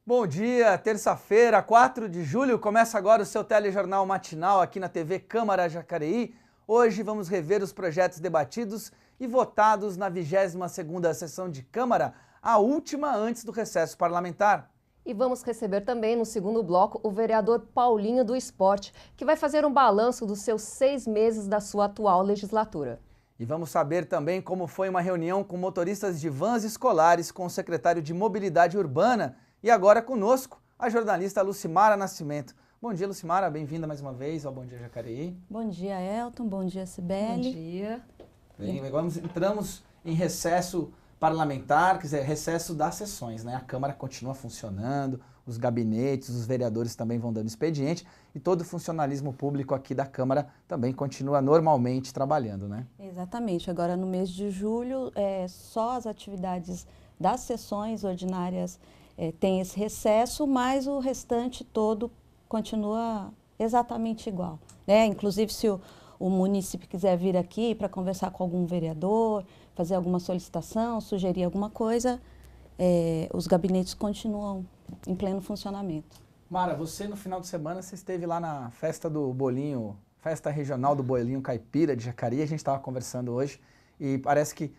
Bom dia, terça-feira, 4 de julho, começa agora o seu telejornal matinal aqui na TV Câmara Jacareí. Hoje vamos rever os projetos debatidos e votados na 22ª sessão de Câmara, a última antes do recesso parlamentar. E vamos receber também no segundo bloco o vereador Paulinho do Esporte, que vai fazer um balanço dos seus 6 meses da sua atual legislatura. E vamos saber também como foi uma reunião com motoristas de vans escolares com o secretário de Mobilidade Urbana. E agora conosco, a jornalista Lucimara Nascimento. Bom dia, Lucimara, bem-vinda mais uma vez ao Bom Dia Jacareí. Bom dia, Elton, bom dia, Cibele. Bom dia. Bem, entramos em recesso parlamentar, quer dizer, recesso das sessões, né? A Câmara continua funcionando, os gabinetes, os vereadores também vão dando expediente e todo o funcionalismo público aqui da Câmara também continua normalmente trabalhando, né? Exatamente, agora no mês de julho, só as atividades das sessões ordinárias tem esse recesso, mas o restante todo continua exatamente igual, né? Inclusive, se o município quiser vir aqui para conversar com algum vereador, fazer alguma solicitação, sugerir alguma coisa, os gabinetes continuam em pleno funcionamento. Mara, você no final de semana, você esteve lá na festa do bolinho, festa regional do bolinho caipira de Jacareí, a gente estava conversando hoje e parece que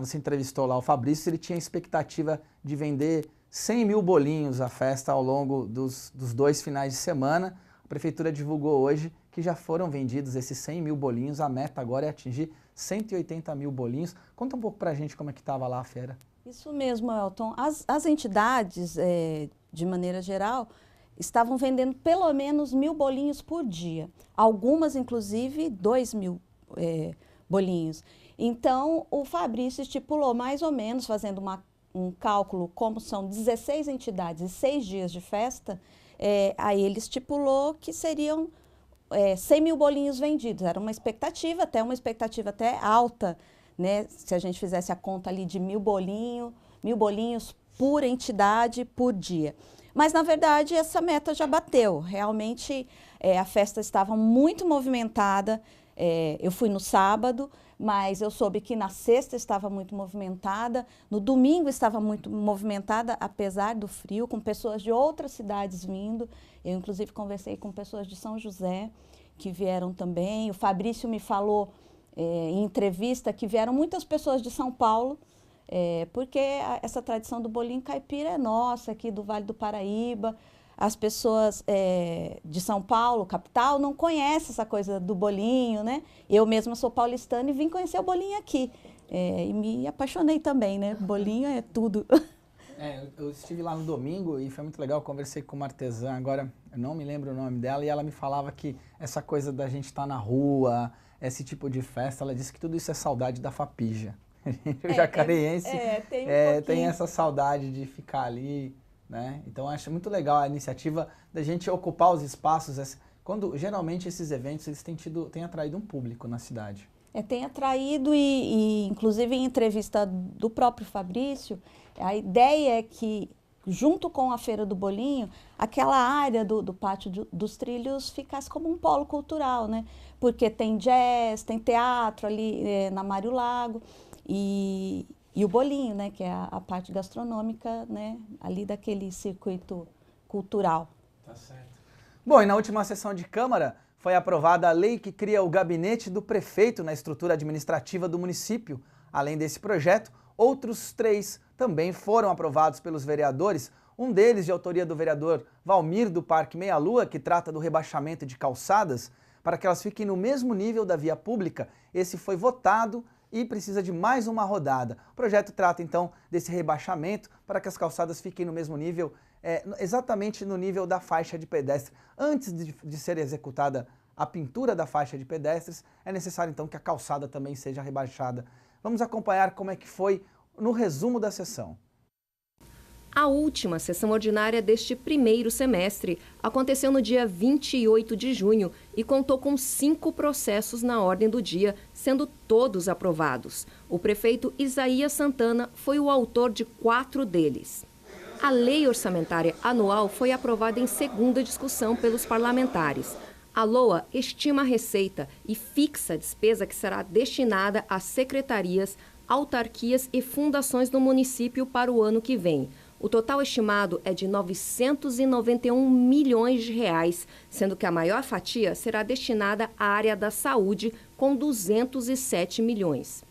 você entrevistou lá o Fabrício, ele tinha a expectativa de vender 100 mil bolinhos a festa ao longo dos 2 finais de semana. A Prefeitura divulgou hoje que já foram vendidos esses 100 mil bolinhos, a meta agora é atingir 180 mil bolinhos. Conta um pouco pra gente como é que estava lá a feira. Isso mesmo, Elton. As entidades, de maneira geral, estavam vendendo pelo menos 1.000 bolinhos por dia. Algumas, inclusive, 2.000 bolinhos. Então, o Fabrício estipulou mais ou menos, fazendo um cálculo, como são 16 entidades e 6 dias de festa, aí ele estipulou que seriam 100 mil bolinhos vendidos. Era uma expectativa até alta, né? Se a gente fizesse a conta ali de 1.000 bolinhos por entidade por dia. Mas, na verdade, essa meta já bateu. Realmente, a festa estava muito movimentada. Eu fui no sábado, mas eu soube que na sexta estava muito movimentada, no domingo estava muito movimentada, apesar do frio, com pessoas de outras cidades vindo. Eu, inclusive, conversei com pessoas de São José, que vieram também. O Fabrício me falou em entrevista que vieram muitas pessoas de São Paulo, porque essa tradição do bolinho caipira é nossa, aqui do Vale do Paraíba. As pessoas de São Paulo, capital, não conhecem essa coisa do bolinho, né? Eu mesma sou paulistana e vim conhecer o bolinho aqui. E me apaixonei também, né? Bolinho é tudo. Eu estive lá no domingo e foi muito legal, conversei com uma artesã, agora eu não me lembro o nome dela, e ela me falava que essa coisa da gente estar na rua, esse tipo de festa, ela disse que tudo isso é saudade da Fapija. O jacareiense tem essa saudade de ficar ali, né? Então acho muito legal a iniciativa da gente ocupar os espaços, quando geralmente esses eventos eles têm atraído um público na cidade. Tem atraído e inclusive em entrevista do próprio Fabrício, a ideia é que junto com a Feira do Bolinho, aquela área do Pátio dos Trilhos ficasse como um polo cultural, né? Porque tem jazz, tem teatro ali na Mário Lago e o bolinho, né, que é a parte gastronômica, né, ali daquele circuito cultural. Tá certo. Bom, e na última sessão de Câmara foi aprovada a lei que cria o gabinete do prefeito na estrutura administrativa do município. Além desse projeto, outros 3 também foram aprovados pelos vereadores, um deles de autoria do vereador Valmir do Parque Meia Lua, que trata do rebaixamento de calçadas, para que elas fiquem no mesmo nível da via pública. Esse foi votado e precisa de mais uma rodada. O projeto trata, então, desse rebaixamento para que as calçadas fiquem no mesmo nível, exatamente no nível da faixa de pedestre. Antes de ser executada a pintura da faixa de pedestres, é necessário, então, que a calçada também seja rebaixada. Vamos acompanhar como é que foi no resumo da sessão. A última sessão ordinária deste primeiro semestre aconteceu no dia 28 de junho e contou com 5 processos na ordem do dia, sendo todos aprovados. O prefeito Isaías Santana foi o autor de 4 deles. A Lei Orçamentária Anual foi aprovada em segunda discussão pelos parlamentares. A LOA estima a receita e fixa a despesa que será destinada às secretarias, autarquias e fundações do município para o ano que vem. O total estimado é de 991 milhões de reais, sendo que a maior fatia será destinada à área da saúde, com 207 milhões.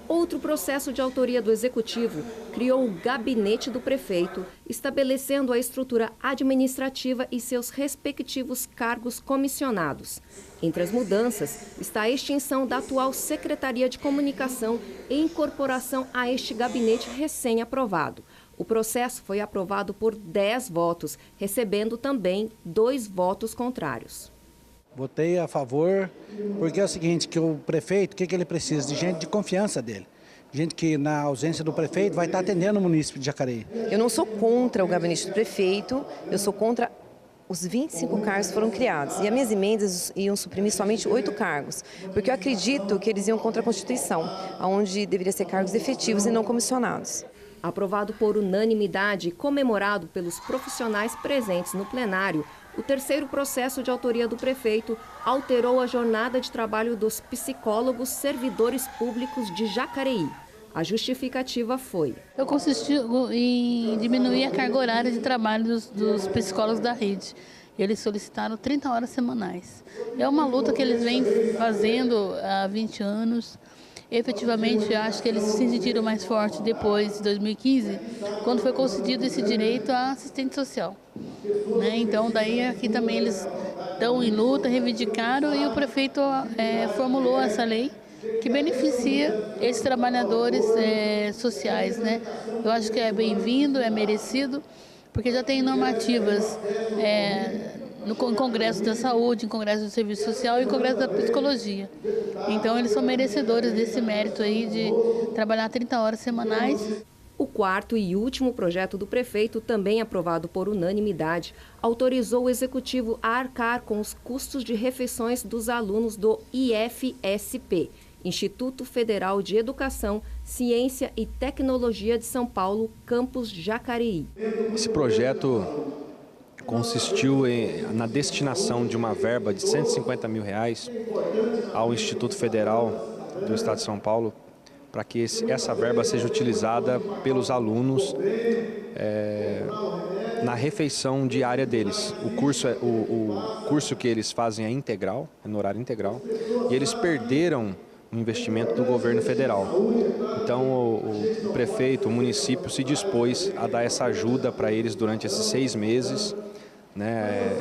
Outro processo de autoria do Executivo criou o gabinete do prefeito, estabelecendo a estrutura administrativa e seus respectivos cargos comissionados. Entre as mudanças está a extinção da atual Secretaria de Comunicação e incorporação a este gabinete recém-aprovado. O processo foi aprovado por 10 votos, recebendo também 2 votos contrários. Votei a favor, porque é o seguinte, que o prefeito, o que ele precisa? De gente de confiança dele. Gente que, na ausência do prefeito, vai estar atendendo o município de Jacareí. Eu não sou contra o gabinete do prefeito, eu sou contra os 25 cargos que foram criados. E as minhas emendas iam suprimir somente 8 cargos, porque eu acredito que eles iam contra a Constituição, onde deveria ser cargos efetivos e não comissionados. Aprovado por unanimidade e comemorado pelos profissionais presentes no plenário, o terceiro processo de autoria do prefeito alterou a jornada de trabalho dos psicólogos servidores públicos de Jacareí. A justificativa foi: eu consisti em diminuir a carga horária de trabalho dos psicólogos da rede. Eles solicitaram 30 horas semanais. É uma luta que eles vêm fazendo há 20 anos. Efetivamente, acho que eles se sentiram mais fortes depois de 2015, quando foi concedido esse direito à assistente social. Então, daí aqui também eles estão em luta, reivindicaram e o prefeito formulou essa lei que beneficia esses trabalhadores sociais. Eu acho que é bem-vindo, é merecido, porque já tem normativas no Congresso da Saúde, no Congresso do Serviço Social e no Congresso da Psicologia. Então, eles são merecedores desse mérito aí de trabalhar 30 horas semanais. O quarto e último projeto do prefeito, também aprovado por unanimidade, autorizou o Executivo a arcar com os custos de refeições dos alunos do IFSP, Instituto Federal de Educação, Ciência e Tecnologia de São Paulo, campus Jacareí. Esse projeto consistiu na destinação de uma verba de R$150 mil ao Instituto Federal do Estado de São Paulo, para que essa verba seja utilizada pelos alunos na refeição diária deles. O curso que eles fazem é integral, é no horário integral, e eles perderam o investimento do governo federal. Então o prefeito, o município se dispôs a dar essa ajuda para eles durante esses 6 meses.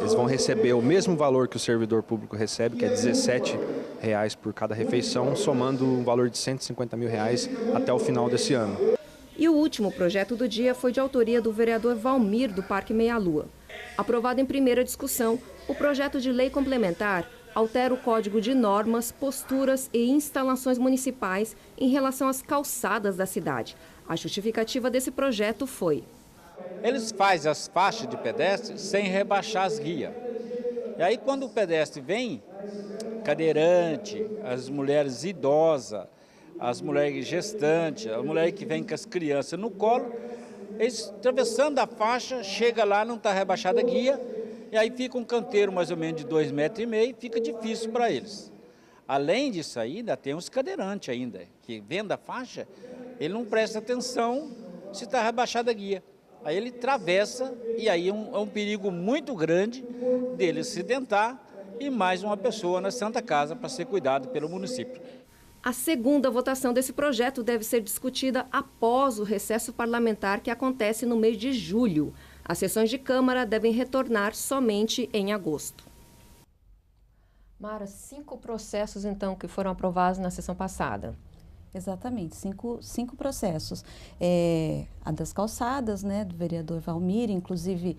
Eles vão receber o mesmo valor que o servidor público recebe, que é R$17 por cada refeição, somando um valor de R$150 mil até o final desse ano. E o último projeto do dia foi de autoria do vereador Valmir, do Parque Meia Lua. Aprovado em primeira discussão, o projeto de lei complementar altera o Código de Normas, Posturas e Instalações Municipais em relação às calçadas da cidade. A justificativa desse projeto foi: eles fazem as faixas de pedestre sem rebaixar as guias. E aí, quando o pedestre vem, cadeirante, as mulheres idosas, as mulheres gestantes, as mulheres que vêm com as crianças no colo, eles atravessando a faixa, chega lá, não está rebaixada a guia, e aí fica um canteiro mais ou menos de 2,5 metros, fica difícil para eles. Além disso aí, ainda tem os cadeirantes ainda, que vendo a faixa, ele não presta atenção se está rebaixada a guia. Aí ele atravessa e aí é um perigo muito grande dele acidentar e mais uma pessoa na Santa Casa para ser cuidado pelo município. A segunda votação desse projeto deve ser discutida após o recesso parlamentar que acontece no mês de julho. As sessões de Câmara devem retornar somente em agosto. Mara, 5 processos então que foram aprovados na sessão passada. Exatamente, cinco processos. A das calçadas, do vereador Valmir, inclusive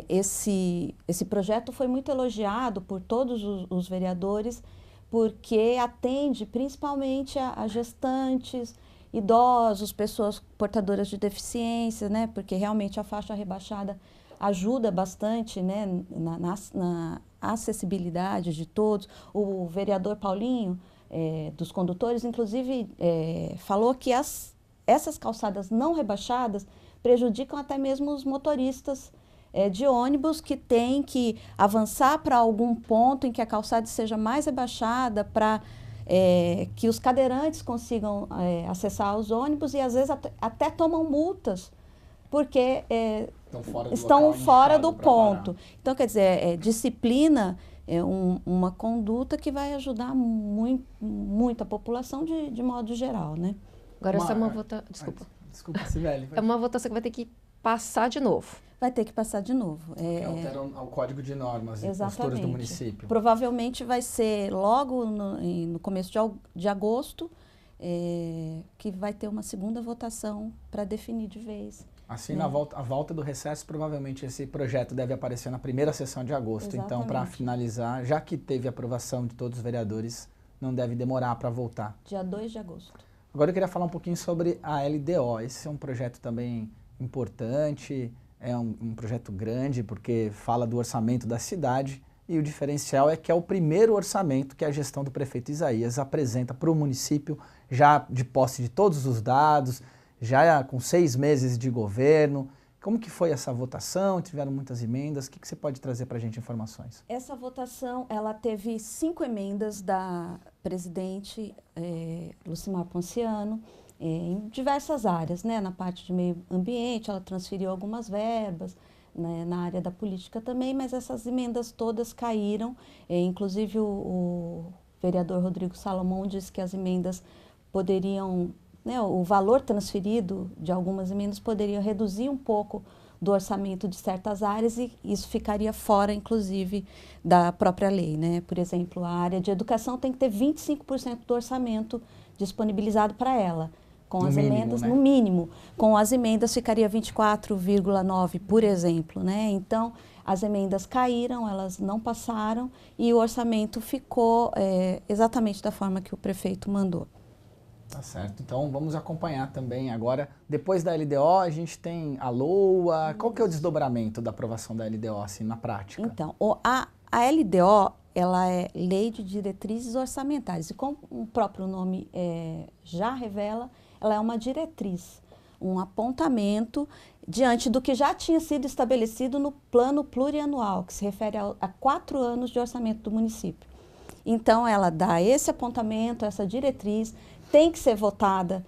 esse projeto foi muito elogiado por todos os vereadores, porque atende principalmente a gestantes, idosos, pessoas portadoras de deficiência, porque realmente a faixa rebaixada ajuda bastante na acessibilidade de todos. O vereador Paulinho, dos condutores, inclusive, falou que essas calçadas não rebaixadas prejudicam até mesmo os motoristas de ônibus que têm que avançar para algum ponto em que a calçada seja mais rebaixada para que os cadeirantes consigam acessar os ônibus e, às vezes, até tomam multas porque Estão estão fora do ponto. ponto. Então, quer dizer, disciplina é uma conduta que vai ajudar muito a população de modo geral, né? Agora essa é uma votação... Desculpa. Desculpa, Cibele. É uma votação que vai ter que passar de novo. Vai ter que passar de novo. Que alteram ao Código de Normas e posturas do município. Provavelmente vai ser logo no começo de agosto que vai ter uma segunda votação para definir de vez. Assim, a volta do recesso, provavelmente esse projeto deve aparecer na primeira sessão de agosto. Exatamente. Então, para finalizar, já que teve aprovação de todos os vereadores, não deve demorar para voltar. Dia 2 de agosto. Agora eu queria falar um pouquinho sobre a LDO. Esse é um projeto também importante, é um projeto grande, porque fala do orçamento da cidade, e o diferencial é que é o primeiro orçamento que a gestão do prefeito Isaías apresenta para o município, já de posse de todos os dados, já com 6 meses de governo. Como que foi essa votação? Tiveram muitas emendas? O que você pode trazer para a gente informações? Essa votação, ela teve 5 emendas da presidente Lucimar Ponciano, em diversas áreas, né? Na parte de meio ambiente, ela transferiu algumas verbas, né? Na área da política também, mas essas emendas todas caíram. Inclusive o vereador Rodrigo Salomão disse que as emendas poderiam, né, o valor transferido de algumas emendas poderia reduzir um pouco do orçamento de certas áreas e isso ficaria fora, inclusive, da própria lei, né? Por exemplo, a área de educação tem que ter 25% do orçamento disponibilizado para ela. Com as emendas, no mínimo. Com as emendas ficaria 24,9%, por exemplo, né? Então, as emendas caíram, elas não passaram e o orçamento ficou exatamente da forma que o prefeito mandou. Tá certo. Então, vamos acompanhar também agora. Depois da LDO, a gente tem a LOA. Qual que é o desdobramento da aprovação da LDO, assim, na prática? Então, a LDO, ela é Lei de Diretrizes Orçamentárias. E como o próprio nome já revela, ela é uma diretriz, um apontamento diante do que já tinha sido estabelecido no plano plurianual, que se refere a 4 anos de orçamento do município. Então, ela dá esse apontamento, essa diretriz, tem que ser votada,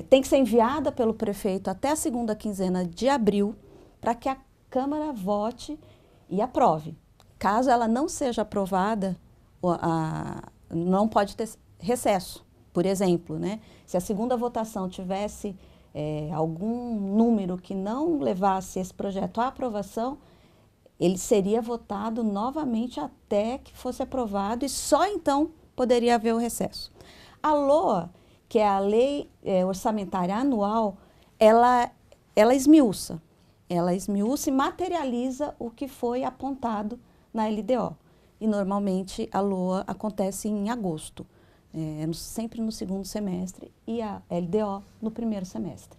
tem que ser enviada pelo prefeito até a segunda quinzena de abril, para que a Câmara vote e aprove. Caso ela não seja aprovada, não pode ter recesso, por exemplo, né? Se a segunda votação tivesse algum número que não levasse esse projeto à aprovação, ele seria votado novamente até que fosse aprovado e só então poderia haver o recesso. A LOA, que é a Lei Orçamentária Anual, ela esmiuça. Ela esmiuça e materializa o que foi apontado na LDO. E normalmente a LOA acontece em agosto, sempre no segundo semestre, e a LDO no primeiro semestre.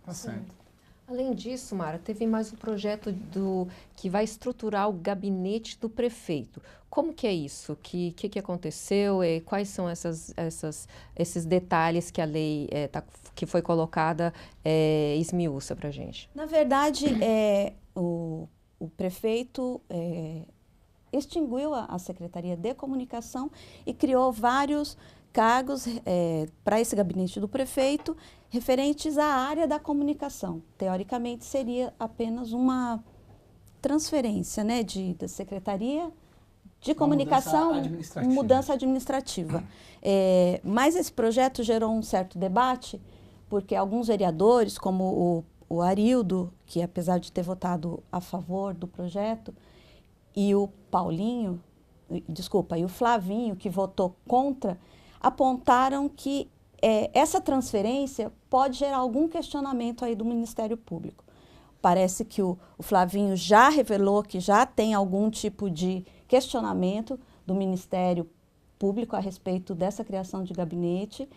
Tá certo. Além disso, Mara, teve mais um projeto que vai estruturar o gabinete do prefeito. Como que é isso? Que aconteceu? E quais são esses detalhes que a lei que foi colocada esmiuça para a gente? Na verdade, o prefeito extinguiu a Secretaria de Comunicação e criou vários cargos para esse gabinete do prefeito referentes à área da comunicação. Teoricamente, seria apenas uma transferência, né, da Secretaria de Comunicação, mudança administrativa. Mas esse projeto gerou um certo debate, porque alguns vereadores, como o Arildo, que apesar de ter votado a favor do projeto, e o e o Flavinho, que votou contra, apontaram que essa transferência pode gerar algum questionamento aí do Ministério Público. Parece que o Flavinho já revelou que já tem algum tipo de questionamento do Ministério Público a respeito dessa criação de gabinete,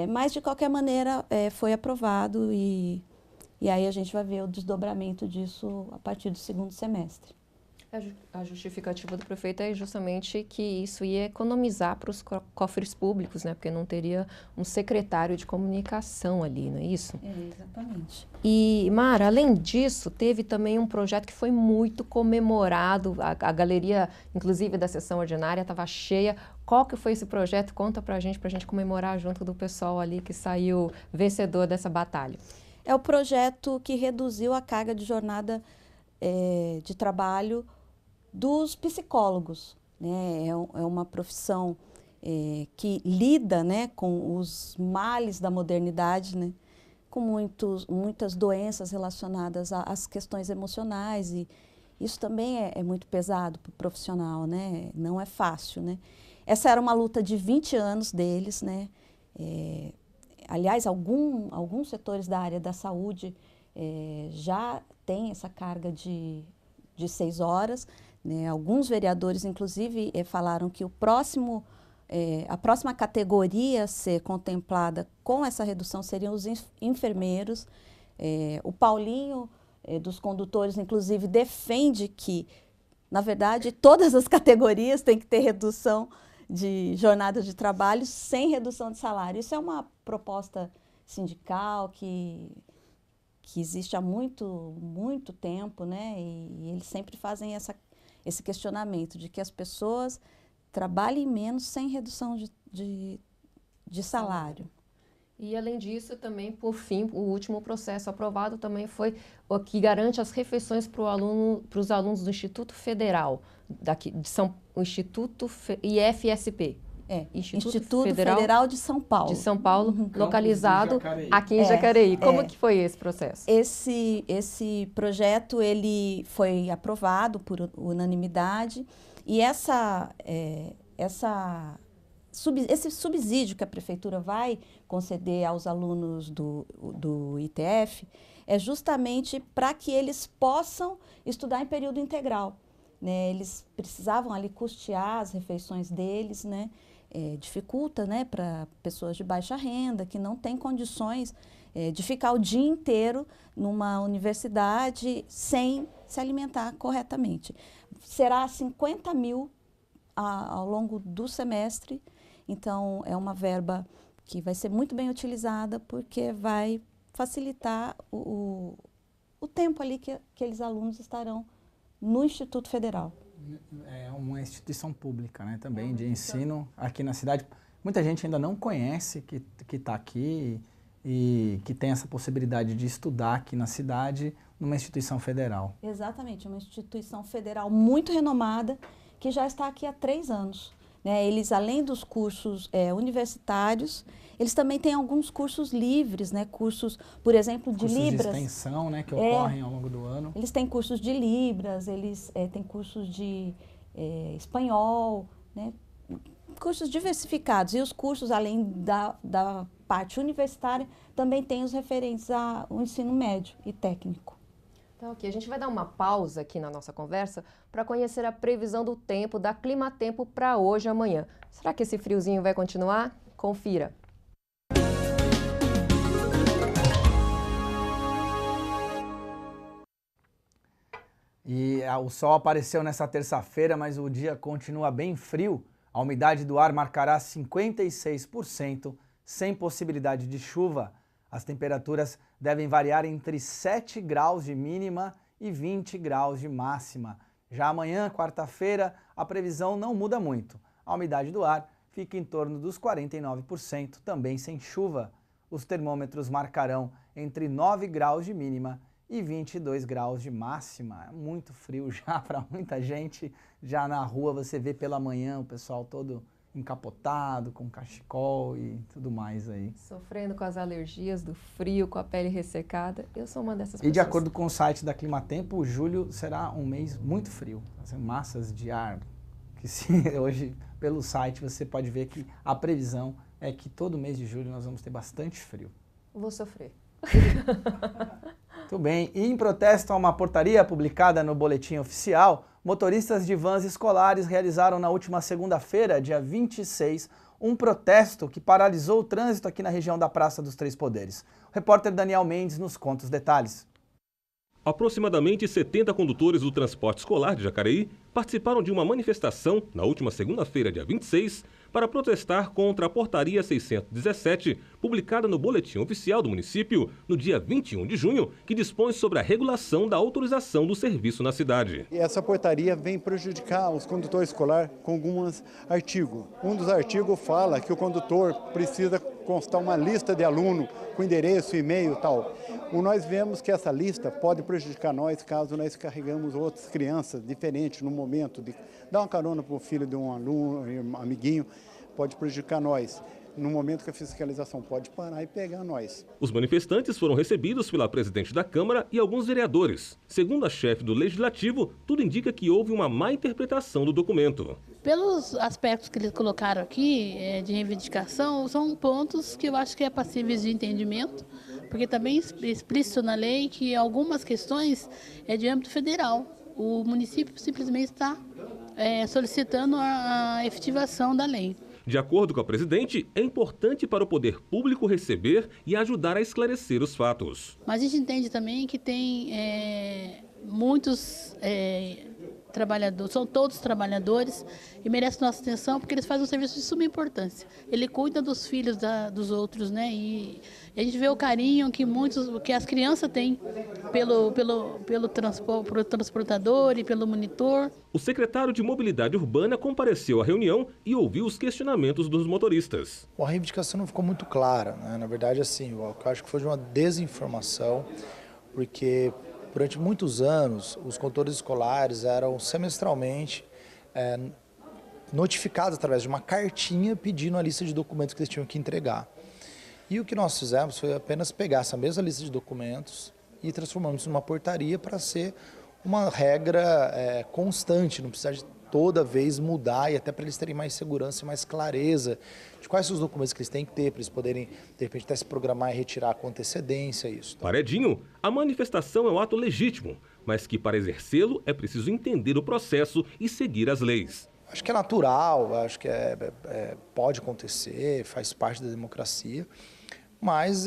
mas de qualquer maneira foi aprovado e aí a gente vai ver o desdobramento disso a partir do segundo semestre. A justificativa do prefeito é justamente que isso ia economizar para os cofres públicos, né? Porque não teria um secretário de comunicação ali, não é isso? Exatamente. E, Mara, além disso, teve também um projeto que foi muito comemorado. A galeria, inclusive, da sessão ordinária estava cheia. Qual que foi esse projeto? Conta para a gente comemorar junto do pessoal ali que saiu vencedor dessa batalha. é o projeto que reduziu a carga de jornada de trabalho dos psicólogos, né? É uma profissão que lida, né, com os males da modernidade, né? Com muitas doenças relacionadas às questões emocionais, e isso também é muito pesado para o profissional, né? Não é fácil, né? Essa era uma luta de 20 anos deles, né? Aliás, alguns setores da área da saúde já têm essa carga de 6 horas, né? Alguns vereadores, inclusive, falaram que a próxima categoria a ser contemplada com essa redução seriam os enfermeiros. O Paulinho, dos condutores, inclusive, defende que, na verdade, todas as categorias têm que ter redução de jornada de trabalho sem redução de salário. Isso é uma proposta sindical que existe há muito tempo, né? E eles sempre fazem esse questionamento de que as pessoas trabalhem menos sem redução de salário. E, além disso, também, por fim, o último processo aprovado também foi o que garante as refeições para os alunos do Instituto Federal, o Instituto IFSP. Instituto Federal de São Paulo. De São Paulo, localizado aqui em Jacareí. Como que foi esse processo? Esse projeto ele foi aprovado por unanimidade, e esse subsídio que a prefeitura vai conceder aos alunos do ITF é justamente para que eles possam estudar em período integral, né? Eles precisavam ali custear as refeições deles, né? Dificulta, né, para pessoas de baixa renda, que não têm condições de ficar o dia inteiro numa universidade sem se alimentar corretamente. Será 50 mil ao longo do semestre. Então, é uma verba que vai ser muito bem utilizada, porque vai facilitar o tempo ali que aqueles alunos estarão no Instituto Federal. É uma instituição pública, né, também, de ensino aqui na cidade. Muita gente ainda não conhece que está aqui e que tem essa possibilidade de estudar aqui na cidade, numa instituição federal. Exatamente, uma instituição federal muito renomada, que já está aqui há 3 anos. Né? Eles, além dos cursos universitários, eles também têm alguns cursos livres, né? Cursos, por exemplo, de Libras. De extensão, né? Que ocorrem ao longo do ano. Eles têm cursos de Libras, eles têm cursos de espanhol, né? Cursos diversificados. E os cursos, além da parte universitária, também têm os referentes ao ensino médio e técnico. Então, aqui a gente vai dar uma pausa aqui na nossa conversa para conhecer a previsão do tempo da Climatempo para hoje e amanhã. Será que esse friozinho vai continuar? Confira. E o sol apareceu nessa terça-feira, mas o dia continua bem frio. A umidade do ar marcará 56%, sem possibilidade de chuva. As temperaturas devem variar entre 7 graus de mínima e 20 graus de máxima. Já amanhã, quarta-feira, a previsão não muda muito. A umidade do ar fica em torno dos 49%, também sem chuva. Os termômetros marcarão entre 9 graus de mínima e 22 graus de máxima. É muito frio já para muita gente. Já na rua você vê pela manhã o pessoal todo encapotado, com cachecol e tudo mais aí. Sofrendo com as alergias do frio, com a pele ressecada. Eu sou uma dessas pessoas. E de acordo com o site da Climatempo, julho será um mês muito frio. Massas de ar, que hoje pelo site você pode ver que a previsão é que todo mês de julho nós vamos ter bastante frio. Vou sofrer. Muito bem. E em protesto a uma portaria publicada no Boletim Oficial, motoristas de vans escolares realizaram na última segunda-feira, dia 26, um protesto que paralisou o trânsito aqui na região da Praça dos Três Poderes. O repórter Daniel Mendes nos conta os detalhes. Aproximadamente 70 condutores do transporte escolar de Jacareí participaram de uma manifestação na última segunda-feira, dia 26, para protestar contra a Portaria 617, publicada no Boletim Oficial do município no dia 21 de junho, que dispõe sobre a regulação da autorização do serviço na cidade. Essa portaria vem prejudicar os condutores escolares com alguns artigos. Um dos artigos fala que o condutor precisa constar uma lista de aluno com endereço, e-mail e tal. Nós vemos que essa lista pode prejudicar nós caso nós carregamos outras crianças diferentes no momento de dar uma carona para o filho de um aluno, um amiguinho, pode prejudicar nós. No momento que a fiscalização pode parar e pegar nós. Os manifestantes foram recebidos pela presidente da Câmara e alguns vereadores. Segundo a chefe do Legislativo, tudo indica que houve uma má interpretação do documento. Pelos aspectos que eles colocaram aqui, de reivindicação, são pontos que eu acho que é passíveis de entendimento, porque também é explícito na lei que algumas questões é de âmbito federal. O município simplesmente está solicitando a efetivação da lei. De acordo com a presidente, é importante para o poder público receber e ajudar a esclarecer os fatos. Mas a gente entende também que tem muitos trabalhadores, são todos trabalhadores e merecem nossa atenção porque eles fazem um serviço de suma importância. Ele cuida dos filhos dos outros, né? E a gente vê o carinho que as crianças têm pelo transportador e pelo monitor. O secretário de Mobilidade Urbana compareceu à reunião e ouviu os questionamentos dos motoristas. A reivindicação não ficou muito clara, né? Na verdade, assim, eu acho que foi de uma desinformação, porque durante muitos anos os condutores escolares eram semestralmente notificados através de uma cartinha pedindo a lista de documentos que eles tinham que entregar. E o que nós fizemos foi apenas pegar essa mesma lista de documentos e transformamos numa portaria para ser uma regra constante, não precisar de toda vez mudar e até para eles terem mais segurança e mais clareza de quais são os documentos que eles têm que ter, para eles poderem, de repente, até se programar e retirar com antecedência isso. Para Edinho, a manifestação é um ato legítimo, mas que para exercê-lo é preciso entender o processo e seguir as leis. Acho que é natural, acho que pode acontecer, faz parte da democracia, mas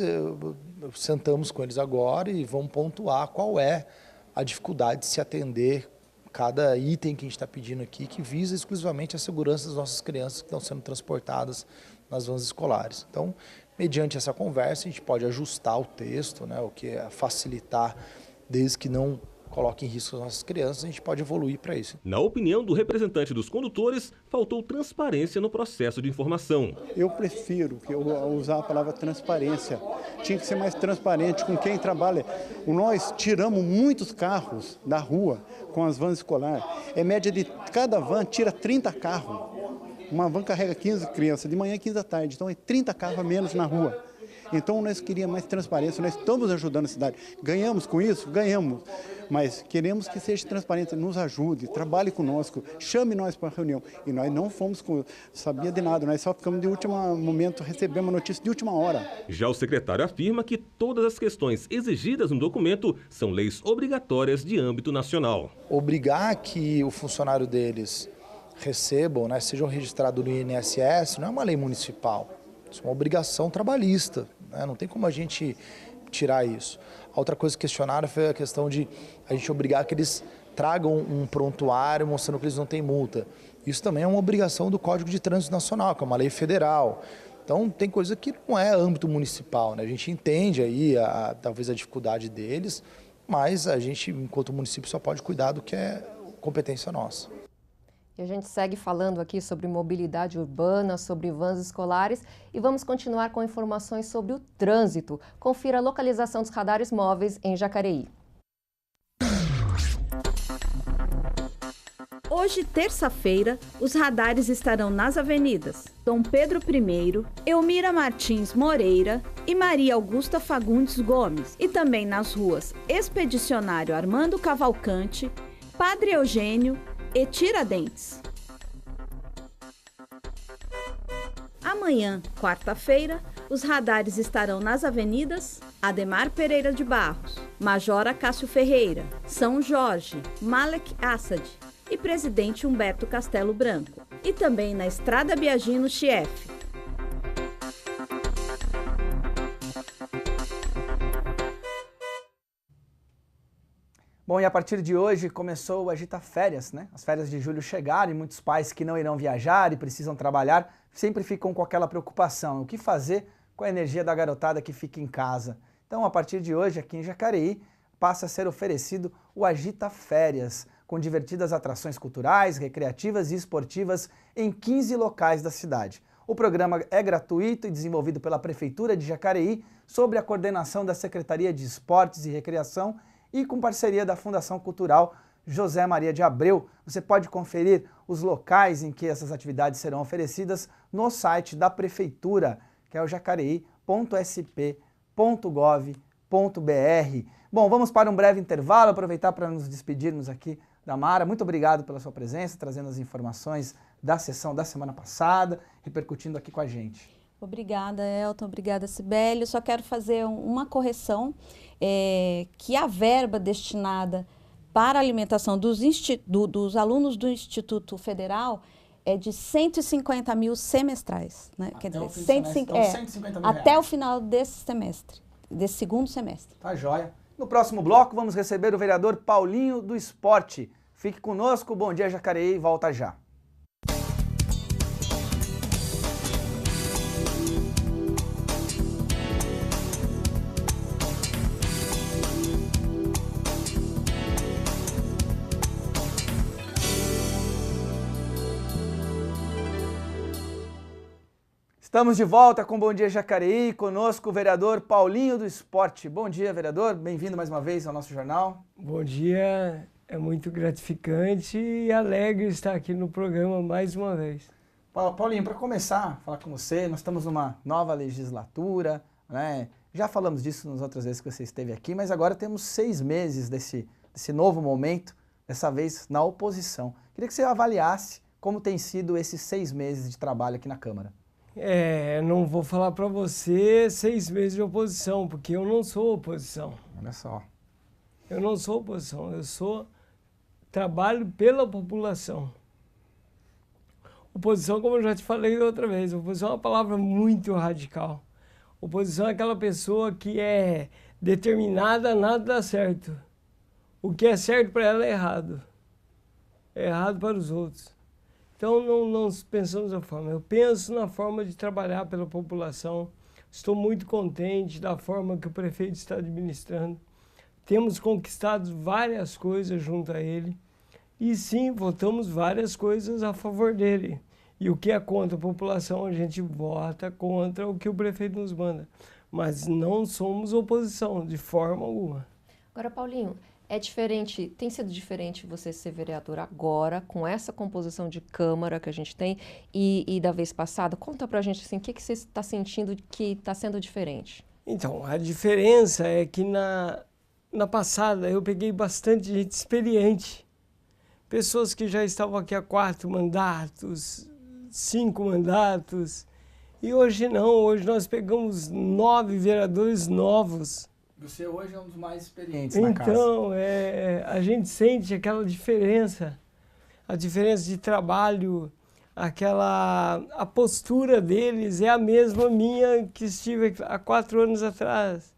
sentamos com eles agora e vamos pontuar qual é a dificuldade de se atender cada item que a gente está pedindo aqui, que visa exclusivamente a segurança das nossas crianças que estão sendo transportadas nas vans escolares. Então, mediante essa conversa, a gente pode ajustar o texto, né, o que é facilitar, desde que não coloque em risco as nossas crianças, a gente pode evoluir para isso. Na opinião do representante dos condutores, faltou transparência no processo de informação. Eu prefiro usar a palavra transparência. Tinha que ser mais transparente com quem trabalha. Nós tiramos muitos carros da rua com as vans escolares. É média de cada van tira 30 carros. Uma van carrega 15 crianças de manhã e 15 da tarde. Então é 30 carros a menos na rua. Então nós queríamos mais transparência, nós estamos ajudando a cidade. Ganhamos com isso? Ganhamos. Mas queremos que seja transparente, nos ajude, trabalhe conosco, chame nós para a reunião. E nós não sabia de nada, nós só ficamos de último momento, recebemos a notícia de última hora. Já o secretário afirma que todas as questões exigidas no documento são leis obrigatórias de âmbito nacional. Obrigar que o funcionário deles recebam, né, sejam registrados no INSS, não é uma lei municipal, isso é uma obrigação trabalhista, né? Não tem como a gente tirar isso. A outra coisa que questionaram foi a questão de a gente obrigar que eles tragam um prontuário mostrando que eles não têm multa. Isso também é uma obrigação do Código de Trânsito Nacional, que é uma lei federal. Então tem coisa que não é âmbito municipal, né? A gente entende aí talvez a dificuldade deles, mas a gente, enquanto município, só pode cuidar do que é competência nossa. E a gente segue falando aqui sobre mobilidade urbana, sobre vans escolares e vamos continuar com informações sobre o trânsito. Confira a localização dos radares móveis em Jacareí. Hoje, terça-feira, os radares estarão nas avenidas Dom Pedro I, Elmira Martins Moreira e Maria Augusta Fagundes Gomes, e também nas ruas Expedicionário Armando Cavalcante, Padre Eugênio e Tiradentes. Amanhã, quarta-feira, os radares estarão nas avenidas Ademar Pereira de Barros, Major Acácio Ferreira, São Jorge, Malek Assad e Presidente Humberto Castelo Branco, e também na Estrada Biagino Chief. Bom, e a partir de hoje começou o Agita Férias, né? As férias de julho chegaram e muitos pais que não irão viajar e precisam trabalhar sempre ficam com aquela preocupação. O que fazer com a energia da garotada que fica em casa? Então, a partir de hoje, aqui em Jacareí, passa a ser oferecido o Agita Férias, com divertidas atrações culturais, recreativas e esportivas em 15 locais da cidade. O programa é gratuito e desenvolvido pela Prefeitura de Jacareí, sobre a coordenação da Secretaria de Esportes e Recreação e com parceria da Fundação Cultural José Maria de Abreu. Você pode conferir os locais em que essas atividades serão oferecidas no site da Prefeitura, que é o jacareí.sp.gov.br. Bom, vamos para um breve intervalo, aproveitar para nos despedirmos aqui da Mara. Muito obrigado pela sua presença, trazendo as informações da sessão da semana passada, repercutindo aqui com a gente. Obrigada, Elton. Obrigada, Sibeli. Eu só quero fazer uma correção, que a verba destinada para a alimentação dos alunos do Instituto Federal é de 150 mil semestrais. Né? Quer dizer, 150 mil até o final desse semestre, desse segundo semestre. Tá joia. No próximo bloco, vamos receber o vereador Paulinho do Esporte. Fique conosco, Bom Dia Jacareí, volta já. Estamos de volta com Bom Dia Jacareí, conosco o vereador Paulinho do Esporte. Bom dia, vereador, bem-vindo mais uma vez ao nosso jornal. Bom dia, é muito gratificante e alegre estar aqui no programa mais uma vez. Paulinho, para começar a falar com você, nós estamos numa nova legislatura, né? Já falamos disso nas outras vezes que você esteve aqui, mas agora temos 6 meses desse novo momento, dessa vez na oposição. Queria que você avaliasse como tem sido esses 6 meses de trabalho aqui na Câmara. Não vou falar para você 6 meses de oposição, porque eu não sou oposição. Olha só. Eu não sou oposição, trabalho pela população. Oposição, como eu já te falei outra vez, oposição é uma palavra muito radical. Oposição é aquela pessoa que é determinada a nada dar certo. O que é certo para ela é errado. É errado para os outros. Então, não pensamos da forma. Eu penso na forma de trabalhar pela população. Estou muito contente da forma que o prefeito está administrando. Temos conquistado várias coisas junto a ele. E sim, votamos várias coisas a favor dele. E o que é contra a população, a gente vota contra o que o prefeito nos manda. Mas não somos oposição, de forma alguma. Agora, Paulinho, é diferente, tem sido diferente você ser vereador agora, com essa composição de Câmara que a gente tem, e da vez passada? Conta pra gente, assim, o que você está sentindo que está sendo diferente? Então, a diferença é que na passada eu peguei bastante gente experiente. Pessoas que já estavam aqui há 4 mandatos, 5 mandatos, e hoje não, hoje nós pegamos 9 vereadores novos. Você hoje é um dos mais experientes na casa. Então, a gente sente aquela diferença, a diferença de trabalho, a postura deles é a mesma minha que estive há 4 anos atrás,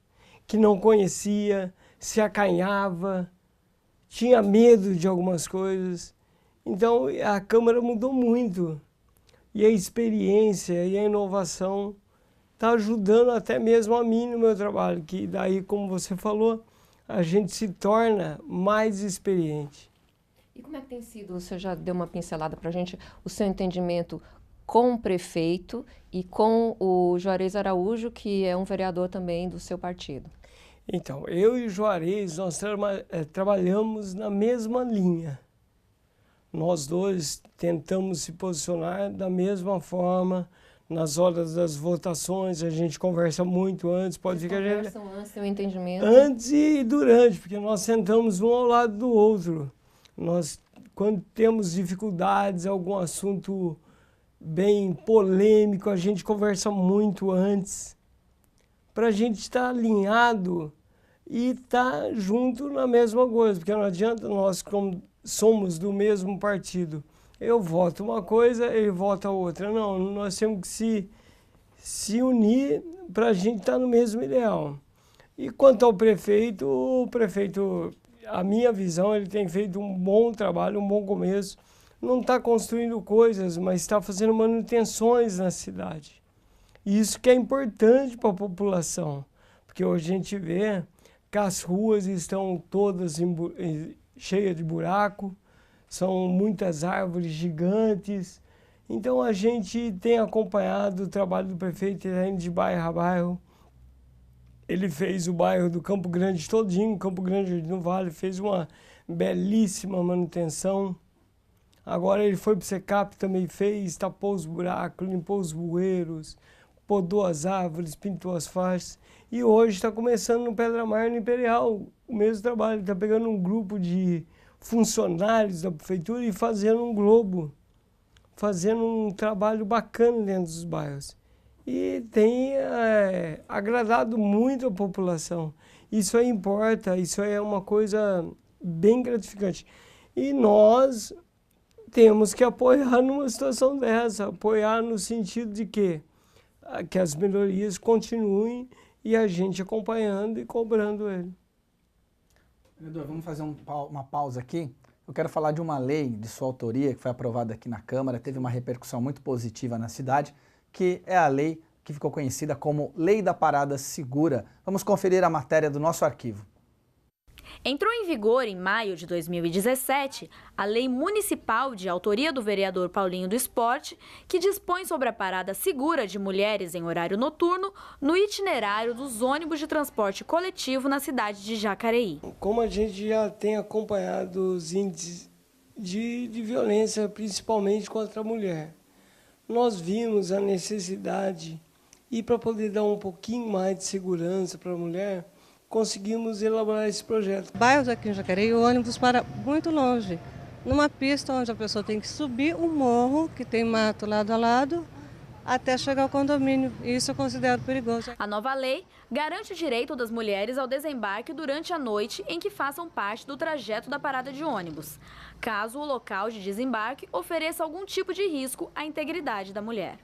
que não conhecia, se acanhava, tinha medo de algumas coisas. Então, a Câmara mudou muito, e a experiência e a inovação está ajudando até mesmo a mim no meu trabalho, que daí, como você falou, a gente se torna mais experiente. E como é que tem sido, você já deu uma pincelada para a gente, o seu entendimento com o prefeito e com o Juarez Araújo, que é um vereador também do seu partido? Então, eu e o Juarez, nós trabalhamos na mesma linha. Nós dois tentamos se posicionar da mesma forma. Nas horas das votações, a gente conversa muito antes, pode ficar... Conversam antes, seu entendimento? Antes e durante, porque nós sentamos um ao lado do outro. Nós, quando temos dificuldades, algum assunto bem polêmico, a gente conversa muito antes, para a gente estar alinhado e estar junto na mesma coisa, porque não adianta nós, como somos do mesmo partido, eu voto uma coisa, ele vota outra. Não, nós temos que se unir para a gente estar no mesmo ideal. E quanto ao prefeito, o prefeito, a minha visão, ele tem feito um bom trabalho, um bom começo. Não está construindo coisas, mas está fazendo manutenções na cidade. E isso que é importante para a população, porque hoje a gente vê que as ruas estão todas cheias de buraco, são muitas árvores gigantes. Então a gente tem acompanhado o trabalho do prefeito, indo de bairro a bairro, Ele fez o bairro do Campo Grande todinho, Campo Grande no Vale, fez uma belíssima manutenção. Agora ele foi para o Secap, também fez, tapou os buracos, limpou os bueiros, podou as árvores, pintou as faixas. E hoje está começando no Pedra Mar, no Imperial, o mesmo trabalho. Ele está pegando um grupo de funcionários da prefeitura e fazendo um globo, fazendo um trabalho bacana dentro dos bairros. E tem agradado muito a população. Isso aí importa, isso aí é uma coisa bem gratificante. E nós temos que apoiar numa situação dessa, apoiar no sentido de que as melhorias continuem e a gente acompanhando e cobrando ele. Vereador, vamos fazer uma pausa aqui. Eu quero falar de uma lei de sua autoria que foi aprovada aqui na Câmara, teve uma repercussão muito positiva na cidade, que é a lei que ficou conhecida como Lei da Parada Segura. Vamos conferir a matéria do nosso arquivo. Entrou em vigor em maio de 2017 a Lei Municipal de autoria do vereador Paulinho do Esporte, que dispõe sobre a parada segura de mulheres em horário noturno no itinerário dos ônibus de transporte coletivo na cidade de Jacareí. Como a gente já tem acompanhado os índices de violência, principalmente contra a mulher, nós vimos a necessidade e para poder dar um pouquinho mais de segurança para a mulher, conseguimos elaborar esse projeto. Bairros aqui em Jacareí, o ônibus para muito longe, numa pista onde a pessoa tem que subir um morro, que tem mato lado a lado, até chegar ao condomínio. Isso eu considero perigoso. A nova lei garante o direito das mulheres ao desembarque durante a noite em que façam parte do trajeto da parada de ônibus, caso o local de desembarque ofereça algum tipo de risco à integridade da mulher.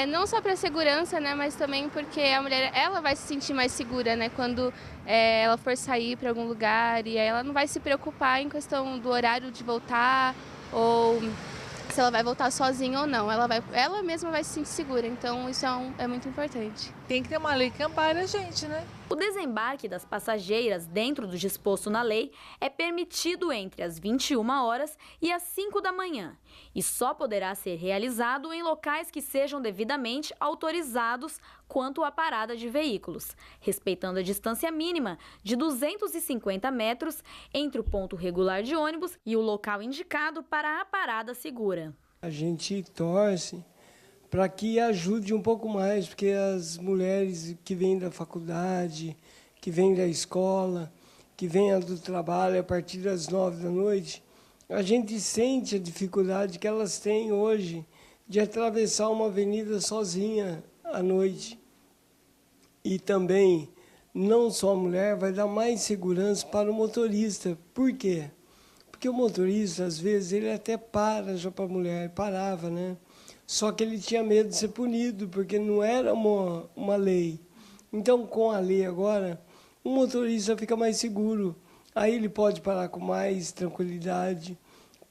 Não só para segurança, né, mas também porque a mulher ela vai se sentir mais segura, né, quando ela for sair para algum lugar, e aí ela não vai se preocupar em questão do horário de voltar ou se ela vai voltar sozinha ou não. Ela mesma vai se sentir segura, então isso é muito importante. Tem que ter uma lei que ampare a gente, né? O desembarque das passageiras dentro do disposto na lei é permitido entre as 21 horas e as 5 da manhã e só poderá ser realizado em locais que sejam devidamente autorizados quanto à parada de veículos, respeitando a distância mínima de 250 metros entre o ponto regular de ônibus e o local indicado para a parada segura. A gente torce para que ajude um pouco mais, porque as mulheres que vêm da faculdade, que vêm da escola, que vêm do trabalho a partir das 9 da noite, a gente sente a dificuldade que elas têm hoje de atravessar uma avenida sozinha à noite. E também, não só a mulher, vai dar mais segurança para o motorista. Por quê? Porque o motorista, às vezes, ele até para já para a mulher, parava, né? Só que ele tinha medo de ser punido, porque não era uma lei. Então, com a lei agora, o motorista fica mais seguro. Aí ele pode parar com mais tranquilidade,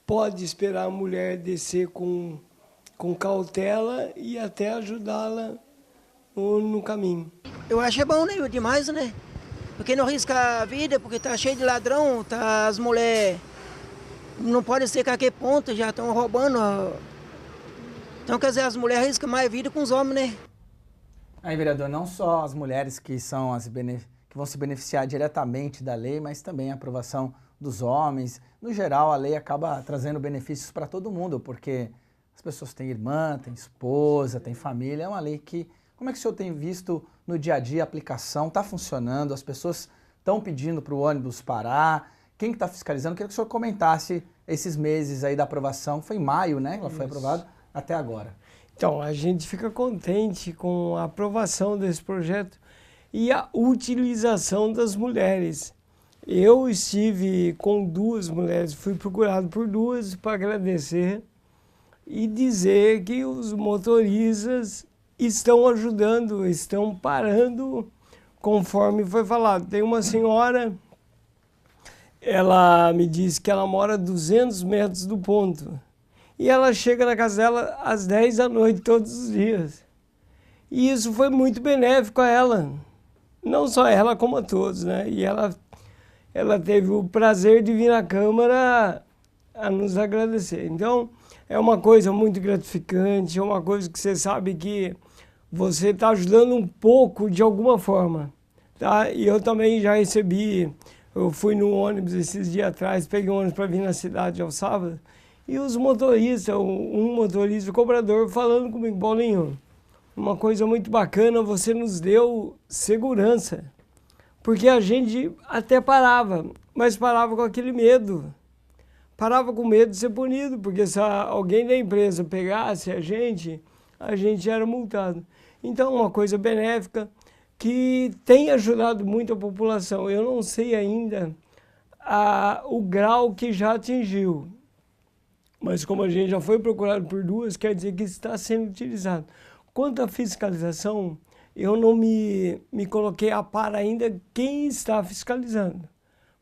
pode esperar a mulher descer com cautela e até ajudá-la no caminho. Eu acho bom, né? Demais, né? Porque não arrisca a vida, porque tá cheio de ladrão, as mulheres não podem ser a que ponto, já estão roubando. Então, quer dizer, as mulheres arriscam mais vida com os homens, né? Aí, vereador, não só as mulheres que vão se beneficiar diretamente da lei, mas também a aprovação dos homens. No geral, a lei acaba trazendo benefícios para todo mundo, porque as pessoas têm irmã, têm esposa, têm família. É uma lei que, como é que o senhor tem visto no dia a dia a aplicação? Está funcionando? As pessoas estão pedindo para o ônibus parar? Quem está fiscalizando? Queria que o senhor comentasse esses meses aí da aprovação. Foi em maio, né? Ela foi aprovada até agora. Então, a gente fica contente com a aprovação desse projeto e a utilização das mulheres. Eu estive com 2 mulheres, fui procurado por 2 para agradecer e dizer que os motoristas estão ajudando, estão parando conforme foi falado. Tem uma senhora, ela me disse que ela mora a 200 metros do ponto. E ela chega na casa dela às 10 da noite todos os dias. E isso foi muito benéfico a ela. Não só ela, como a todos, né? E ela teve o prazer de vir na Câmara a nos agradecer. Então, é uma coisa muito gratificante, é uma coisa que você sabe que você está ajudando um pouco de alguma forma. Tá? E eu também já recebi, eu fui no ônibus esses dias atrás, peguei um ônibus para vir na cidade ao sábado, e os motoristas, um motorista, o cobrador, falando comigo, Paulinho, uma coisa muito bacana, você nos deu segurança. Porque a gente até parava, mas parava com aquele medo. Parava com medo de ser punido, porque se alguém da empresa pegasse a gente era multado. Então, uma coisa benéfica que tem ajudado muito a população. Eu não sei ainda o grau que já atingiu, mas como a gente já foi procurado por duas, quer dizer que está sendo utilizado. Quanto à fiscalização, eu não me coloquei a par ainda quem está fiscalizando.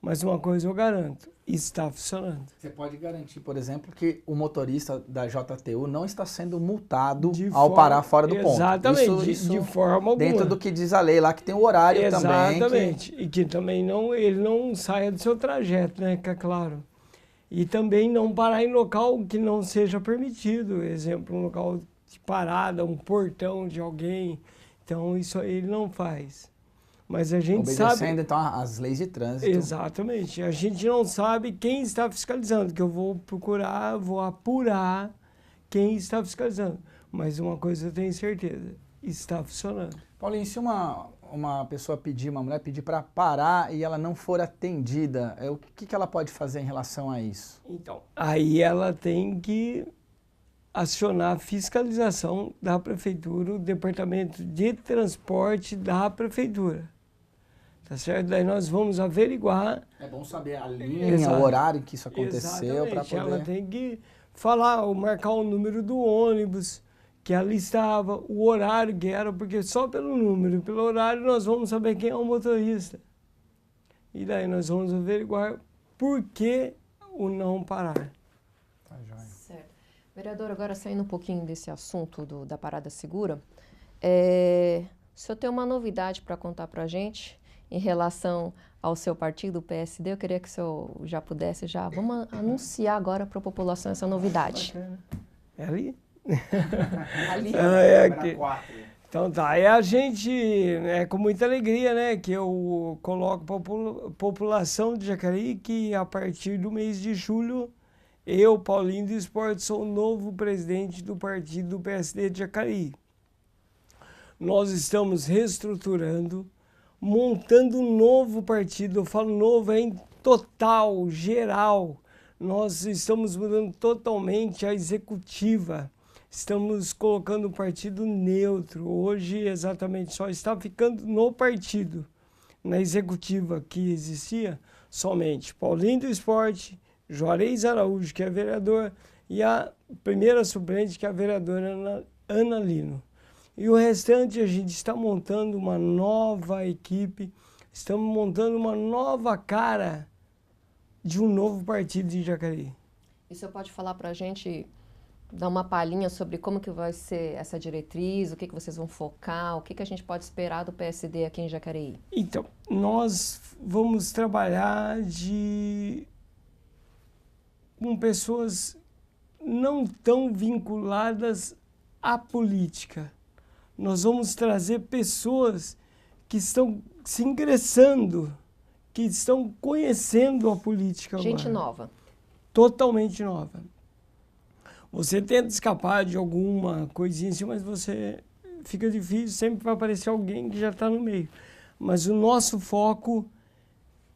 Mas uma coisa eu garanto, está funcionando. Você pode garantir, por exemplo, que o motorista da JTU não está sendo multado ao parar fora do ponto. Exatamente, de forma alguma. Dentro do que diz a lei lá, que tem o horário também. Exatamente, e que também ele não saia do seu trajeto, né, que é claro. E também não parar em local que não seja permitido, exemplo, um local de parada, um portão de alguém. Então, isso aí ele não faz. Mas a gente sabe... Obedecendo, então, as leis de trânsito. Exatamente. A gente não sabe quem está fiscalizando, que eu vou procurar, vou apurar quem está fiscalizando. Mas uma coisa eu tenho certeza, está funcionando. Paulinho, se uma pessoa uma mulher pedir para parar e ela não for atendida, o que ela pode fazer em relação a isso? Então, aí ela tem que acionar a fiscalização da prefeitura, o departamento de transporte da prefeitura. Tá certo? Daí nós vamos averiguar. É bom saber a linha, o horário que isso aconteceu para poder... Ela tem que falar, ou marcar o número do ônibus que ali estava, o horário que era, porque só pelo número, pelo horário, nós vamos saber quem é o motorista. E daí nós vamos averiguar por que o não parar. Tá joia. Certo. Vereador, agora saindo um pouquinho desse assunto da parada segura, o senhor tem uma novidade para contar para a gente em relação ao seu partido, o PSD? Eu queria que o senhor já pudesse, vamos anunciar agora para a população essa novidade. É ali? Ali. É aqui. Então tá, a gente, com muita alegria, né, que eu coloco para a população de Jacareí que a partir do mês de julho, eu, Paulinho do Esporte, sou o novo presidente do partido do PSD de Jacareí. Nós estamos reestruturando, montando um novo partido, eu falo novo, em total, geral. Nós estamos mudando totalmente a executiva. Estamos colocando um partido neutro. Hoje, exatamente, só está ficando no partido, na executiva que existia, somente Paulinho do Esporte, Juarez Araújo, que é vereador, e a primeira suplente, que é a vereadora Ana Lino. E o restante, a gente está montando uma nova equipe, estamos montando uma nova cara de um novo partido de Jacareí. E o senhor pode falar para a gente, dar uma palhinha sobre como que vai ser essa diretriz, o que vocês vão focar, o que a gente pode esperar do PSD aqui em Jacareí? Então, nós vamos trabalhar com pessoas não tão vinculadas à política. Nós vamos trazer pessoas que estão se ingressando, que estão conhecendo a política agora. Gente nova. Totalmente nova. Você tenta escapar de alguma coisinha assim, mas fica difícil, sempre vai aparecer alguém que já está no meio. Mas o nosso foco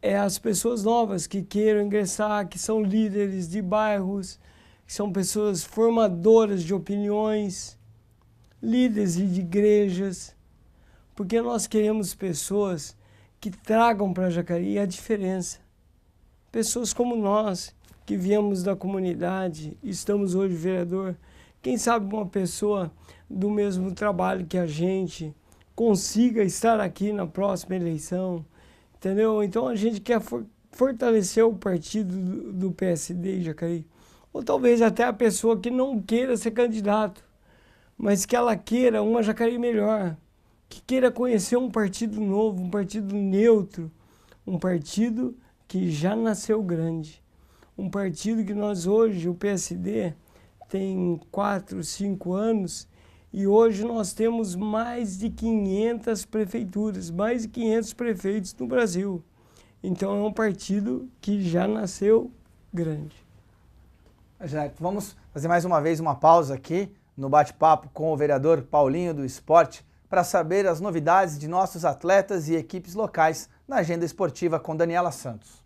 é as pessoas novas que queiram ingressar, que são líderes de bairros, que são pessoas formadoras de opiniões, líderes de igrejas, porque nós queremos pessoas que tragam para Jacareí a diferença. Pessoas como nós, que viemos da comunidade, estamos hoje vereador, quem sabe uma pessoa do mesmo trabalho que a gente consiga estar aqui na próxima eleição, entendeu? Então a gente quer fortalecer o partido do PSD em Jacareí, ou talvez até a pessoa que não queira ser candidato, mas que ela queira uma Jacareí melhor, que queira conhecer um partido novo, um partido neutro, um partido que já nasceu grande. Um partido que nós hoje, o PSD, tem 4, 5 anos E hoje nós temos mais de 500 prefeituras, mais de 500 prefeitos no Brasil. Então é um partido que já nasceu grande. Janeto, vamos fazer mais uma vez uma pausa aqui no bate-papo com o vereador Paulinho do Esporte para saber as novidades de nossos atletas e equipes locais na agenda esportiva com Daniela Santos.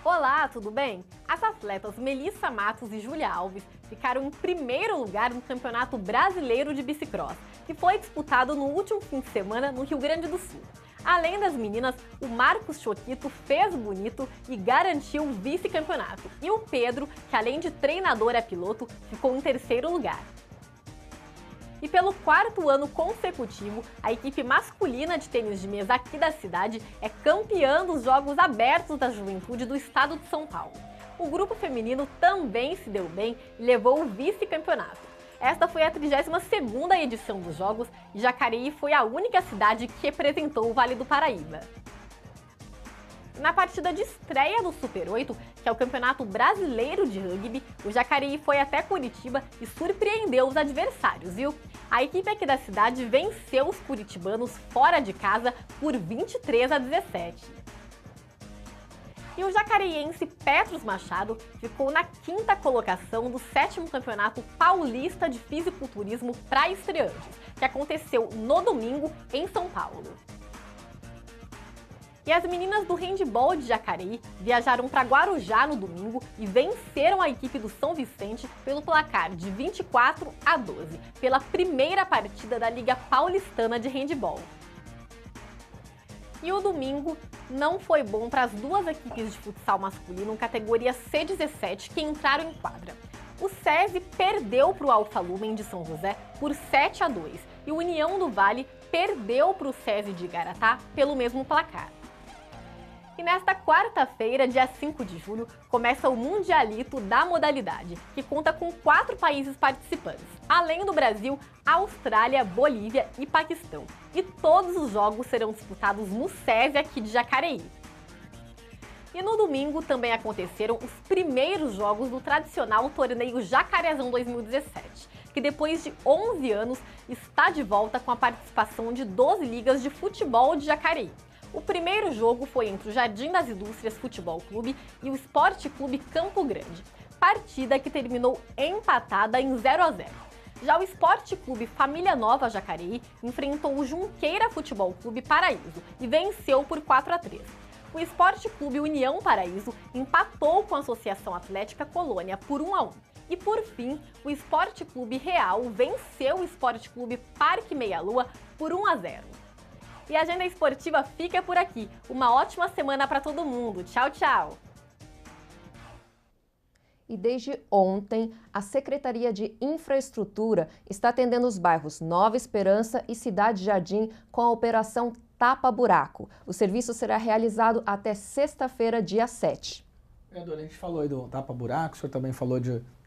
Olá, tudo bem? As atletas Melissa Matos e Júlia Alves ficaram em primeiro lugar no Campeonato Brasileiro de Bicicross, que foi disputado no último fim de semana no Rio Grande do Sul. Além das meninas, o Marcos Choquito fez bonito e garantiu o vice-campeonato. E o Pedro, que além de treinador é piloto, ficou em terceiro lugar. E pelo quarto ano consecutivo, a equipe masculina de tênis de mesa aqui da cidade é campeã dos Jogos Abertos da Juventude do estado de São Paulo. O grupo feminino também se deu bem e levou o vice-campeonato. Esta foi a 32ª edição dos Jogos e Jacareí foi a única cidade que representou o Vale do Paraíba. Na partida de estreia do Super 8, que é o Campeonato Brasileiro de Rugby, o Jacareí foi até Curitiba e surpreendeu os adversários, viu? A equipe aqui da cidade venceu os curitibanos fora de casa por 23-17. E o jacareiense Petros Machado ficou na 5ª colocação do 7º Campeonato Paulista de Fisiculturismo para estreantes, que aconteceu no domingo em São Paulo. E as meninas do handebol de Jacareí viajaram para Guarujá no domingo e venceram a equipe do São Vicente pelo placar de 24-12, pela primeira partida da Liga Paulistana de Handebol. E o domingo não foi bom para as duas equipes de futsal masculino categoria C17 que entraram em quadra. O SESI perdeu para o Alfa Lumen de São José por 7-2 e o União do Vale perdeu para o SESI de Igaratá pelo mesmo placar. E nesta quarta-feira, dia 5 de julho, começa o Mundialito da modalidade, que conta com 4 países participantes, além do Brasil, Austrália, Bolívia e Paquistão. E todos os jogos serão disputados no SESI aqui de Jacareí. E no domingo também aconteceram os primeiros jogos do tradicional torneio Jacarezão 2017, que depois de 11 anos está de volta com a participação de 12 ligas de futebol de Jacareí. O primeiro jogo foi entre o Jardim das Indústrias Futebol Clube e o Esporte Clube Campo Grande, partida que terminou empatada em 0-0. Já o Esporte Clube Família Nova Jacareí enfrentou o Junqueira Futebol Clube Paraíso e venceu por 4-3. O Esporte Clube União Paraíso empatou com a Associação Atlética Colônia por 1-1. E por fim, o Esporte Clube Real venceu o Esporte Clube Parque Meia Lua por 1-0. E a agenda esportiva fica por aqui. Uma ótima semana para todo mundo. Tchau, tchau! E desde ontem, a Secretaria de Infraestrutura está atendendo os bairros Nova Esperança e Cidade Jardim com a operação Tapa Buraco. O serviço será realizado até sexta-feira, dia 7. Vereador, a gente falou aí do Tapa Buraco, o senhor também falou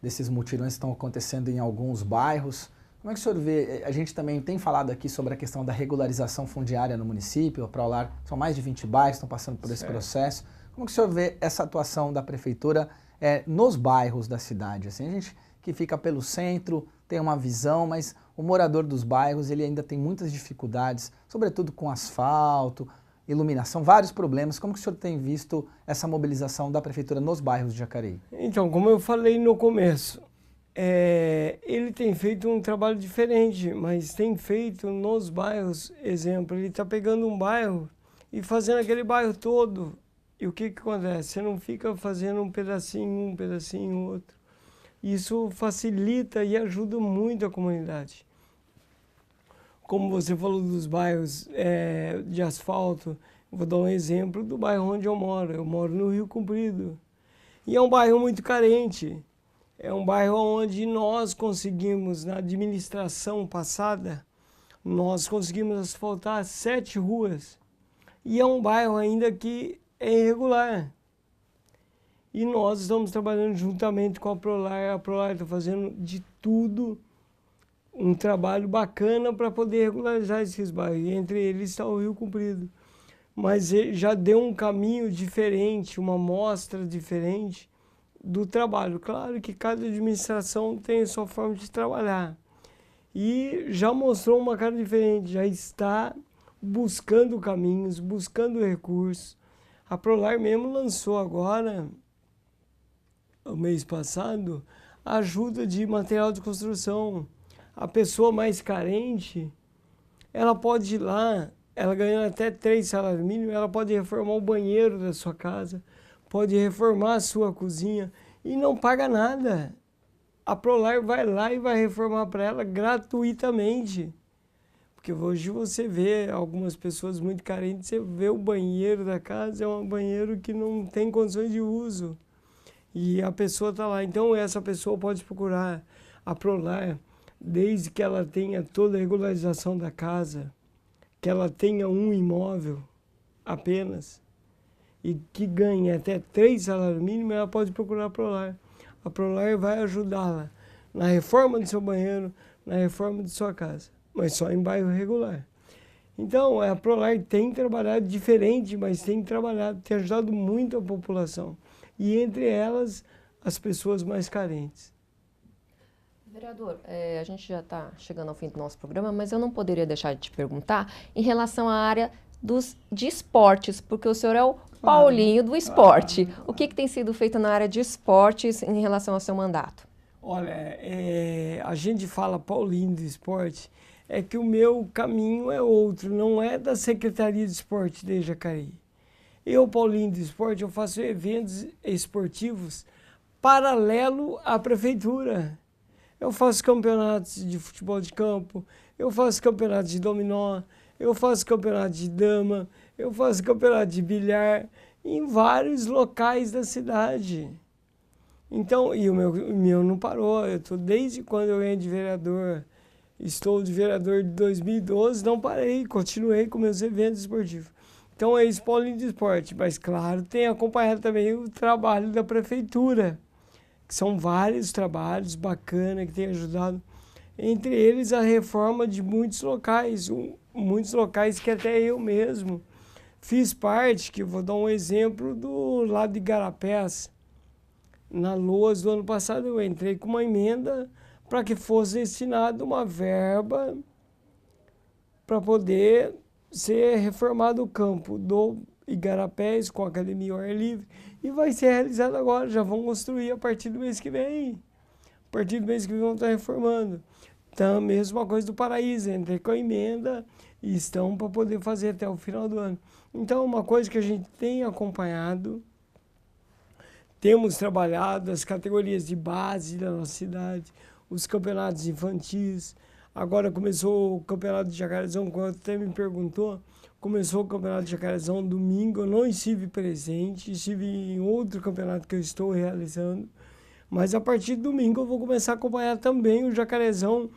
desses mutirões que estão acontecendo em alguns bairros. Como é que o senhor vê? A gente também tem falado aqui sobre a questão da regularização fundiária no município. A Prolar, são mais de 20 bairros que estão passando por esse processo. Como que o senhor vê essa atuação da prefeitura nos bairros da cidade? Assim, a gente que fica pelo centro tem uma visão, mas o morador dos bairros ele ainda tem muitas dificuldades, sobretudo com asfalto, iluminação, vários problemas. Como que o senhor tem visto essa mobilização da prefeitura nos bairros de Jacareí? Então, como eu falei no começo, ele tem feito um trabalho diferente, mas tem feito nos bairros, exemplo, ele está pegando um bairro e fazendo aquele bairro todo. E o que acontece? Você não fica fazendo um pedacinho, outro. Isso facilita e ajuda muito a comunidade. Como você falou dos bairros de asfalto, vou dar um exemplo do bairro onde eu moro. Eu moro no Rio Comprido. E é um bairro muito carente. É um bairro onde nós conseguimos, na administração passada, nós conseguimos asfaltar 7 ruas. E é um bairro ainda que é irregular. E nós estamos trabalhando juntamente com a Prolar. A Prolar está fazendo de tudo, um trabalho bacana para poder regularizar esses bairros. E entre eles está o Rio Comprido. Mas já deu um caminho diferente, uma amostra diferente do trabalho. Claro que cada administração tem a sua forma de trabalhar. e já mostrou uma cara diferente, já está buscando caminhos, buscando recursos. A Prolar mesmo lançou agora, o mês passado, ajuda de material de construção. A pessoa mais carente, ela pode ir lá, ela ganhando até 3 salários mínimos, ela pode reformar o banheiro da sua casa, pode reformar a sua cozinha e não paga nada. A Prolar vai lá e vai reformar para ela gratuitamente. Porque hoje você vê algumas pessoas muito carentes, você vê o banheiro da casa, é um banheiro que não tem condições de uso. E a pessoa está lá. Então essa pessoa pode procurar a Prolar, desde que ela tenha toda a regularização da casa, que ela tenha um imóvel apenas, e que ganhe até 3 salários mínimos, ela pode procurar a Prolar. A Prolar vai ajudá-la na reforma do seu banheiro, na reforma de sua casa, mas só em bairro regular. Então, a Prolar tem trabalhado diferente, mas tem trabalhado, tem ajudado muito a população. E entre elas, as pessoas mais carentes. Vereador, a gente já está chegando ao fim do nosso programa, mas eu não poderia deixar de te perguntar em relação à área de esportes, porque o senhor é o Paulinho do esporte. O que tem sido feito na área de esportes em relação ao seu mandato? Olha, a gente fala Paulinho do esporte, é que o meu caminho é outro, não é da Secretaria de Esporte de Jacareí. Eu, Paulinho do esporte, eu faço eventos esportivos paralelo à prefeitura. Eu faço campeonatos de futebol de campo, eu faço campeonatos de dominó, eu faço campeonato de dama, eu faço campeonato de bilhar em vários locais da cidade. Então, e o meu não parou, eu estou desde quando eu ganhei de vereador, estou de vereador de 2012, não parei, continuei com meus eventos esportivos. Então é isso, Paulinho do esporte, mas claro, tem acompanhado também o trabalho da prefeitura, que são vários trabalhos bacanas que têm ajudado, entre eles a reforma de muitos locais que até eu mesmo fiz parte, que eu vou dar um exemplo do lado de Igarapés. Na LOAS do ano passado eu entrei com uma emenda para que fosse destinada uma verba para poder ser reformado o campo do Igarapés com a academia ao ar livre e vai ser realizado agora, já vão construir a partir do mês que vem. A partir do mês que vem vão estar reformando. Então, a mesma coisa do Paraíso, entrei com a emenda e estão para poder fazer até o final do ano. Então, uma coisa que a gente tem acompanhado, temos trabalhado as categorias de base da nossa cidade, os campeonatos infantis. Agora começou o campeonato de Jacarezão, quando até me perguntou, começou o campeonato de Jacarezão domingo, eu não estive presente, estive em outro campeonato que eu estou realizando, mas a partir de domingo eu vou começar a acompanhar também o Jacarezão,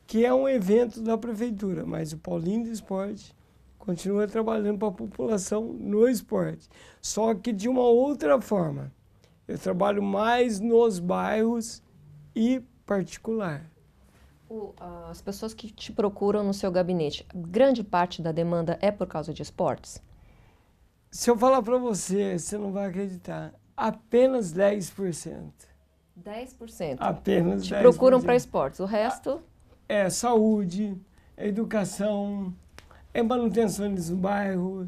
que é um evento da prefeitura, mas o Paulinho do Esporte continua trabalhando para a população no esporte, só que de uma outra forma. Eu trabalho mais nos bairros e particular. As pessoas que te procuram no seu gabinete, grande parte da demanda é por causa de esportes? Se eu falar para você, você não vai acreditar. Apenas 10%. 10%? Apenas 10%. Te procuram para esportes, o resto? É saúde, é educação, é manutenção no bairro,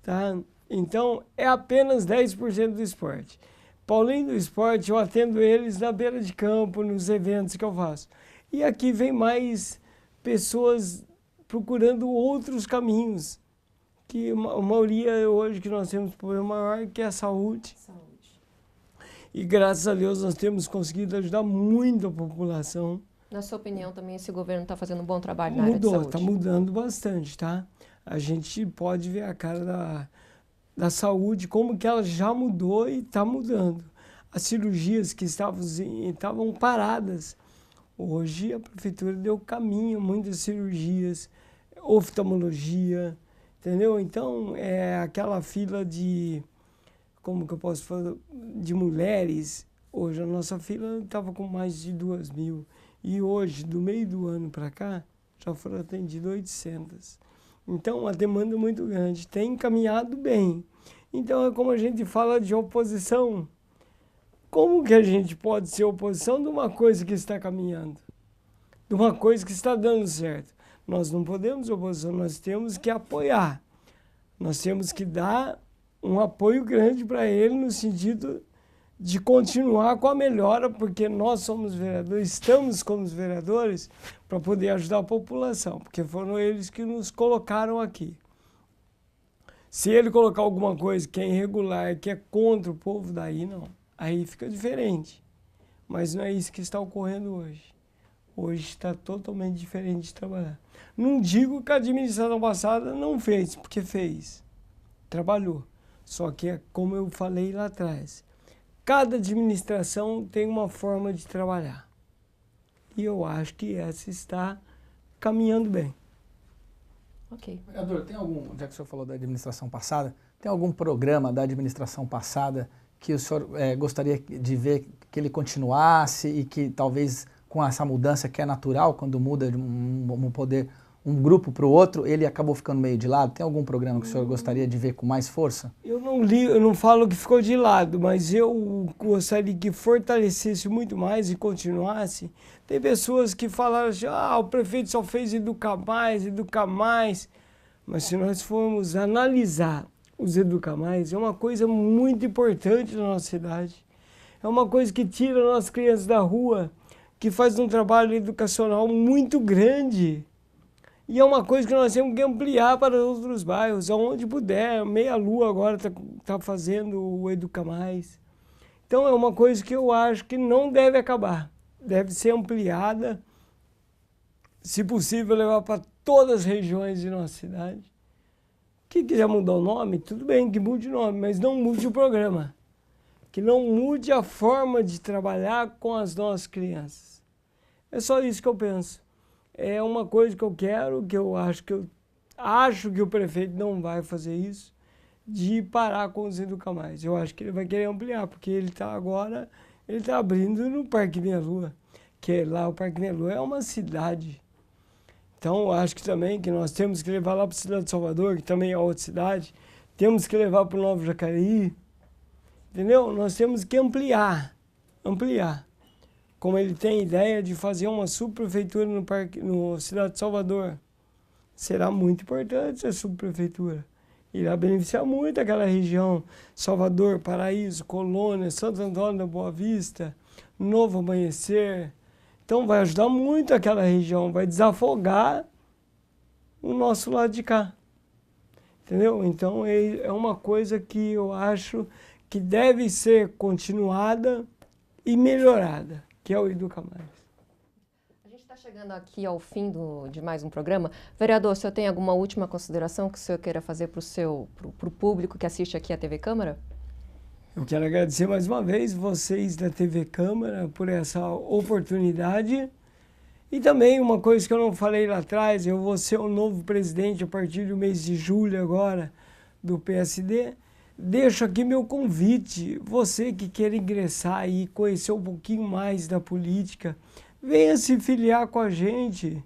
tá? Então, é apenas 10% do esporte. Paulinho do esporte, eu atendo eles na beira de campo, nos eventos que eu faço. E aqui vem mais pessoas procurando outros caminhos, que a maioria hoje que nós temos problema maior que é a saúde. E graças a Deus nós temos conseguido ajudar muito a população. Na sua opinião, também esse governo está fazendo um bom trabalho na área de saúde? Está mudando bastante, tá? A gente pode ver a cara da saúde, como que ela já mudou e está mudando. As cirurgias que estavam paradas, hoje a prefeitura deu caminho, muitas cirurgias, oftalmologia, entendeu? Então, é aquela fila de, como que eu posso falar, de mulheres. Hoje a nossa fila estava com mais de 2.000 e hoje, do meio do ano para cá, já foram atendidas 800. Então, a demanda é muito grande, tem caminhado bem. Então, é como a gente fala de oposição. Como que a gente pode ser oposição de uma coisa que está caminhando? de uma coisa que está dando certo. Nós não podemos oposição, nós temos que apoiar. Nós temos que dar um apoio grande para ele no sentido de continuar com a melhora, porque nós somos vereadores, estamos como vereadores para poder ajudar a população, porque foram eles que nos colocaram aqui. Se ele colocar alguma coisa que é irregular, que é contra o povo, daí não. Aí fica diferente. Mas não é isso que está ocorrendo hoje. Hoje está totalmente diferente de trabalhar. Não digo que a administração passada não fez, porque fez. Trabalhou. Só que é como eu falei lá atrás. Cada administração tem uma forma de trabalhar. E eu acho que essa está caminhando bem. Ok. Vereador, tem algum, já que o senhor falou da administração passada, tem algum programa da administração passada que o senhor gostaria de ver que ele continuasse e que talvez com essa mudança que é natural, quando muda de um poder, um grupo para o outro, ele acabou ficando meio de lado? Tem algum programa que o senhor gostaria de ver com mais força? Eu não falo que ficou de lado, mas eu gostaria que fortalecesse muito mais e continuasse. Tem pessoas que falaram assim, o prefeito só fez educar mais. Mas se nós formos analisar os educar mais, é uma coisa muito importante na nossa cidade. É uma coisa que tira as nossas crianças da rua, que faz um trabalho educacional muito grande. E é uma coisa que nós temos que ampliar para outros bairros, aonde puder. Meia Lua agora está fazendo o Educa Mais. Então é uma coisa que eu acho que não deve acabar. Deve ser ampliada, se possível levar para todas as regiões de nossa cidade. Quem quiser mudar o nome, tudo bem que mude o nome, mas não mude o programa. Que não mude a forma de trabalhar com as nossas crianças. É só isso que eu penso. É uma coisa que eu quero, que eu acho que o prefeito não vai fazer isso, de parar com os Educa Mais. Eu acho que ele vai querer ampliar, porque ele está abrindo no Parque Meia Lua, que lá o Parque Meia Lua é uma cidade. Então, eu acho que também que nós temos que levar lá para a cidade de Salvador, que também é outra cidade, temos que levar para o Novo Jacareí, entendeu? Nós temos que ampliar. Como ele tem ideia de fazer uma subprefeitura no cidade de Salvador. Será muito importante essa subprefeitura. Irá beneficiar muito aquela região, Salvador, Paraíso, Colônia, Santo Antônio da Boa Vista, Novo Amanhecer. Então vai ajudar muito aquela região, vai desafogar o nosso lado de cá. Entendeu? Então é uma coisa que eu acho que deve ser continuada e melhorada, que é o Educa Mais. A gente está chegando aqui ao fim de mais um programa. Vereador, o senhor tem alguma última consideração que o senhor queira fazer para o público que assiste aqui à TV Câmara? Eu quero agradecer mais uma vez vocês da TV Câmara por essa oportunidade. E também uma coisa que eu não falei lá atrás, eu vou ser o novo presidente a partir do mês de julho agora do PSD. Deixo aqui meu convite, você que quer ingressar e conhecer um pouquinho mais da política, venha se filiar com a gente.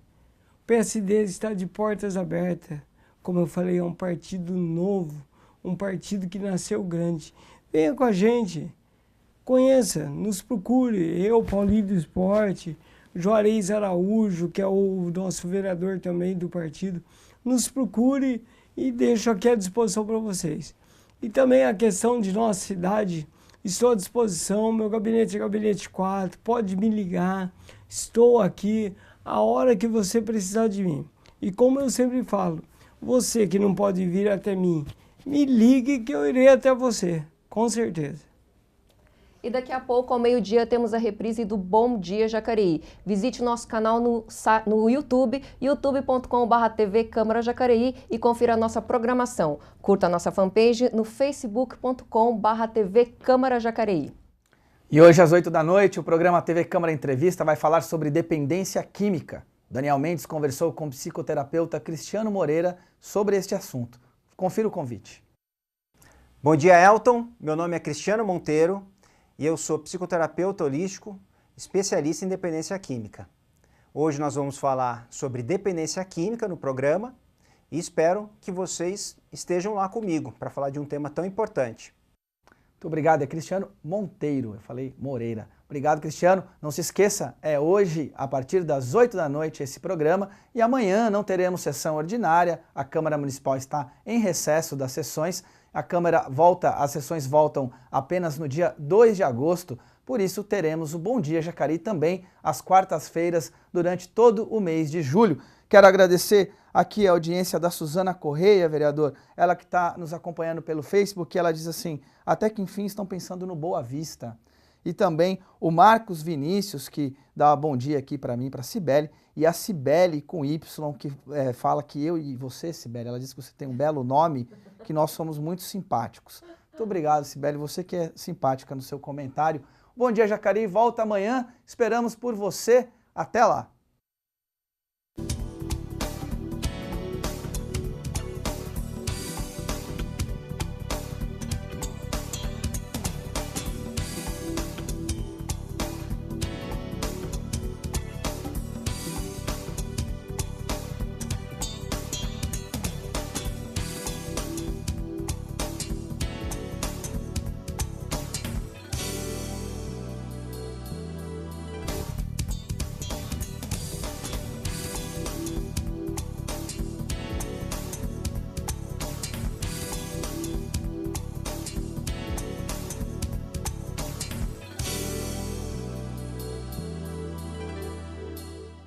O PSD está de portas abertas. Como eu falei, é um partido novo, um partido que nasceu grande. Venha com a gente, conheça, nos procure. Eu, Paulinho do Esporte, Juarez Araújo, que é o nosso vereador também do partido, nos procure e deixo aqui à disposição para vocês. E também a questão de nossa cidade, estou à disposição, meu gabinete é gabinete 4, pode me ligar, estou aqui a hora que você precisar de mim. E como eu sempre falo, você que não pode vir até mim, me ligue que eu irei até você, com certeza. E daqui a pouco, ao meio-dia, temos a reprise do Bom Dia Jacareí. Visite o nosso canal no YouTube, youtube.com/TV Câmara Jacareí e confira a nossa programação. Curta a nossa fanpage no facebook.com/TV Câmara Jacareí. E hoje, às 8 da noite, o programa TV Câmara Entrevista vai falar sobre dependência química. Daniel Mendes conversou com o psicoterapeuta Cristiano Moreira sobre este assunto. Confira o convite. Bom dia, Elton. Meu nome é Cristiano Monteiro. E eu sou psicoterapeuta holístico, especialista em dependência química. Hoje nós vamos falar sobre dependência química no programa e espero que vocês estejam lá comigo para falar de um tema tão importante. Muito obrigado, é Cristiano Monteiro, eu falei Moreira. Obrigado, Cristiano. Não se esqueça, é hoje, a partir das 8 da noite, esse programa, e amanhã não teremos sessão ordinária, a Câmara Municipal está em recesso das sessões, as sessões voltam apenas no dia 2 de agosto, por isso teremos o Bom Dia Jacareí também às quartas-feiras durante todo o mês de julho. Quero agradecer aqui a audiência da Suzana Correia, vereador, ela que está nos acompanhando pelo Facebook, ela diz assim, até que enfim estão pensando no Boa Vista. E também o Marcos Vinícius, que dá bom dia aqui para mim, para a Cibele, e a Cibele com Y, que fala que eu e você, Cibele, ela diz que você tem um belo nome, que nós somos muito simpáticos. Muito obrigado, Cibele, você que é simpática no seu comentário. Bom Dia Jacareí volta amanhã, esperamos por você, até lá!